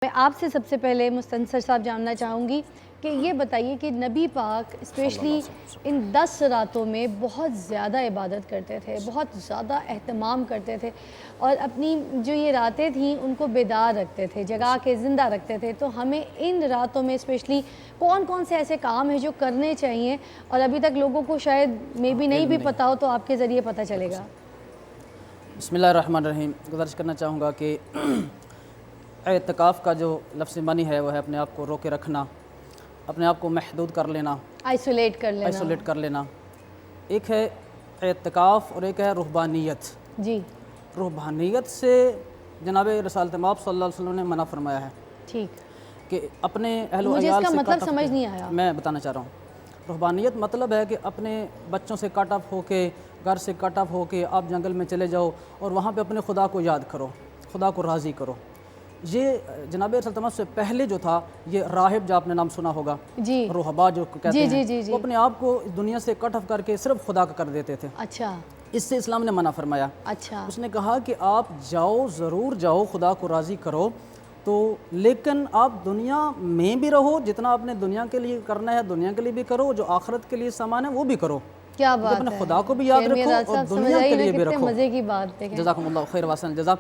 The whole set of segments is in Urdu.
میں آپ سے سب سے پہلے مستنصر صاحب جاننا چاہوں گی کہ یہ بتائیے کہ نبی پاک اسپیشلی ان 10 راتوں میں بہت زیادہ عبادت کرتے تھے، بہت زیادہ اہتمام کرتے تھے اور اپنی جو یہ راتیں تھیں ان کو بیدار رکھتے تھے، جگا کے زندہ رکھتے تھے۔ تو ہمیں ان راتوں میں اسپیشلی کون کون سے ایسے کام ہیں جو کرنے چاہیے اور ابھی تک لوگوں کو شاید مے بی نہیں بھی پتہ ہو، تو آپ کے ذریعے پتہ چلے گا۔ بسم اللہ الرحمن الرحیم۔ گزارش کرنا چاہوں گا کہ اعتکاف کا جو لفظ معنی ہے وہ ہے اپنے آپ کو روکے رکھنا، اپنے آپ کو محدود کر لینا، آئسولیٹ کر لینا۔ ایک ہے اعتکاف اور ایک ہے رہبانیت۔ جی، رہبانیت سے جناب رسالت مآب صلی اللہ علیہ وسلم نے منع فرمایا ہے ٹھیک۔ کہ اپنے اہل و مجھے عیال اس کا سے مطلب کٹ آف سمجھ نہیں آیا۔ میں بتانا چاہ رہا ہوں۔ رہبانیت مطلب ہے کہ اپنے بچوں سے کٹ آف ہو کے، گھر سے کٹ آف ہو کے آپ جنگل میں چلے جاؤ اور وہاں پہ اپنے خدا کو یاد کرو، خدا کو راضی کرو۔ یہ جناب رسالت مآب سے پہلے جو تھا، یہ راہب جو آپ نے نام سنا ہوگا، جی، رہبا جو کہتے ہیں، جی۔ وہ اپنے آپ کو دنیا سے کٹ آف کر کے صرف خدا کا کر دیتے تھے۔ اچھا اس سے اسلام نے منع فرمایا۔ اچھا، اس نے کہا کہ آپ جاؤ، ضرور جاؤ، خدا کو راضی کرو، تو لیکن آپ دنیا میں بھی رہو، جتنا آپ نے دنیا کے لیے کرنا ہے دنیا کے لیے بھی کرو، جو آخرت کے لیے سامان ہے وہ بھی کرو، کیا بات ہے۔ اپنے خدا کو بھی یاد رکھو اور دنیا کے لیے بھی رکھو۔ مزے کی بات ہے۔ جزاکم اللہ خیر واسن جزا۔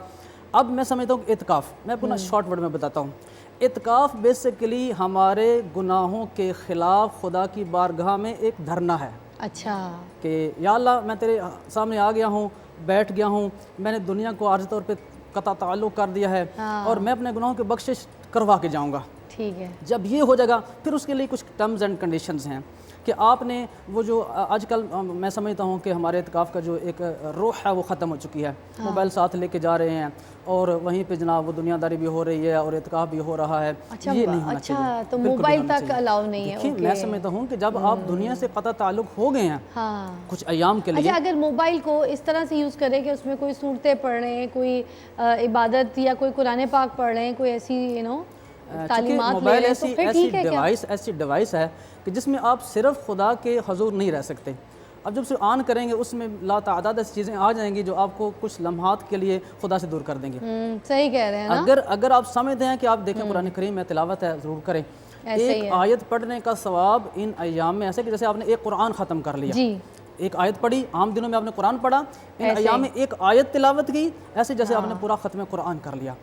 اب میں سمجھتا ہوں کہ اعتکاف، میں اپنا شارٹ ورڈ میں بتاتا ہوں۔ اعتکاف بیسیکلی ہمارے گناہوں کے خلاف خدا کی بارگاہ میں ایک دھرنا ہے اچھا، کہ یا اللہ میں تیرے سامنے آ گیا ہوں، بیٹھ گیا ہوں، میں نے دنیا کو عارضی طور پہ قطع تعلق کر دیا ہے اور میں اپنے گناہوں کی بخشش کروا کے جاؤں گا۔ ٹھیک ہے۔ جب یہ ہو جائے گا پھر اس کے لیے کچھ ٹرمز اینڈ کنڈیشنز ہیں کہ آپ نے وہ جو آج کل میں سمجھتا ہوں کہ ہمارے اعتکاف کا جو ایک روح ہے وہ ختم ہو چکی ہے۔ موبائل ساتھ لے کے جا رہے ہیں اور وہیں پہ جناب وہ دنیا داری بھی ہو رہی ہے اور اعتکاف بھی ہو رہا ہے۔ یہ نہیں ہونا چاہیے۔ اچھا، تو موبائل تک الاؤ نہیں ہے۔ دیکھیں میں سمجھتا ہوں کہ جب آپ دنیا سے قطع تعلق ہو گئے ہیں کچھ ایام کے لیے۔ اچھا، اگر موبائل کو اس طرح سے یوز کریں کہ اس میں کوئی صورتیں پڑھ رہے ہیں، کوئی عبادت یا کوئی قرآن پاک پڑھ رہے ہیں، کوئی ایسی تعلیمات لے رہے ہیں، تو پھر ٹھیک ہے کیا؟ ایسی ڈیوائس ہے کہ جس میں آپ صرف خدا کے حضور نہیں رہ سکتے۔ اب جب اسے آن کریں گے اس میں لا تعداد ایسی چیزیں آ جائیں گی جو آپ کو کچھ لمحات کے لیے خدا سے دور کر دیں گے۔ صحیح کہہ رہے ہیں نا۔ اگر آپ سمجھتے ہیں کہ آپ دیکھیں قرآن کریم میں تلاوت ہے ضرور کریں۔ ایک آیت پڑھنے کا ثواب ان ایام میں ایسے کہ جیسے آپ نے ایک قرآن ختم کر لیا، ایک آیت پڑھی، عام دنوں میں آپ نے قرآن پڑھا، ان ایام میں ایک آیت تلاوت کی، ایسے جیسے آپ نے پورا ختم قرآن کر لیا۔